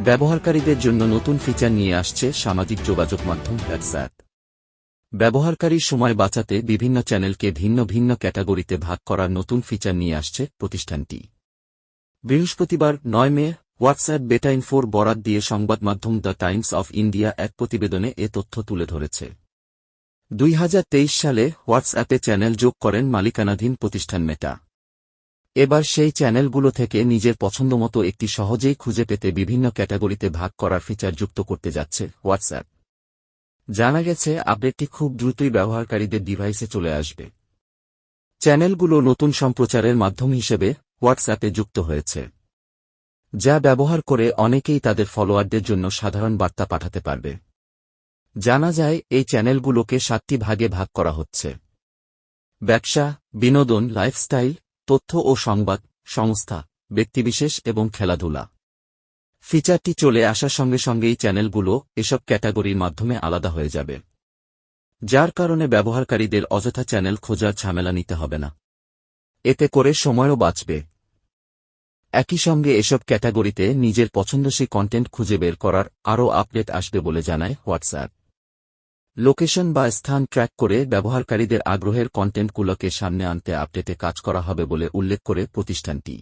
ব্যবহারকারীদের জন্য নতুন ফিচার নিয়ে আসছে সামাজিক যোগাযোগ মাধ্যম হোয়াটসঅ্যাপ। ব্যবহারকারীর সময় বাঁচাতে বিভিন্ন চ্যানেলকে ভিন্ন ভিন্ন ক্যাটাগরিতে ভাগ করার নতুন ফিচার নিয়ে আসছে প্রতিষ্ঠানটি। বৃহস্পতিবার ৯ মে হোয়াটসঅ্যাপ বেটা ইনফোর বরাত দিয়ে সংবাদ মাধ্যম দ্য টাইমস অফ ইন্ডিয়া এক প্রতিবেদনে এ তথ্য তুলে ধরেছে। ২০২৩ সালে হোয়াটসঅ্যাপে চ্যানেল যোগ করেন মালিকানাধীন প্রতিষ্ঠান মেটা। এবার সেই চ্যানেলগুলো থেকে নিজের পছন্দমতো একটি সহজেই খুঁজে পেতে বিভিন্ন ক্যাটাগরিতে ভাগ করার ফিচার যুক্ত করতে যাচ্ছে হোয়াটসঅ্যাপ। জানা গেছে আপডেটটি খুব দ্রুতই ব্যবহারকারীদের ডিভাইসে চলে আসবে। চ্যানেলগুলো নতুন সম্প্রচারের মাধ্যম হিসেবে হোয়াটসঅ্যাপে যুক্ত হয়েছে, যা ব্যবহার করে অনেকেই তাদের ফলোয়ারদের জন্য সাধারণ বার্তা পাঠাতে পারবে। জানা যায় এই চ্যানেলগুলোকে ৭টি ভাগে ভাগ করা হচ্ছে: ব্যবসা, বিনোদন, লাইফস্টাইল, তথ্য ও সংবাদ, সংস্থা, ব্যক্তিবিশেষ এবং খেলাধুলা। ফিচারটি চলে আসার সঙ্গে সঙ্গেই চ্যানেলগুলো এসব ক্যাটাগরির মাধ্যমে আলাদা হয়ে যাবে, যার কারণে ব্যবহারকারীদের অযথা চ্যানেল খোঁজার ঝামেলা নিতে হবে না। এতে করে সময়ও বাঁচবে। একই সঙ্গে এসব ক্যাটাগরিতে নিজের পছন্দসই কন্টেন্ট খুঁজে বের করার আরও আপডেট আসবে বলে জানায় হোয়াটসঅ্যাপ। লোকেশন বা স্থান ট্র্যাক করে ব্যবহারকারীদের আগ্রহের কন্টেন্টগুলোকে সামনে আনতে আপডেটে কাজ করা হবে বলে উল্লেখ করে প্রতিষ্ঠানটি।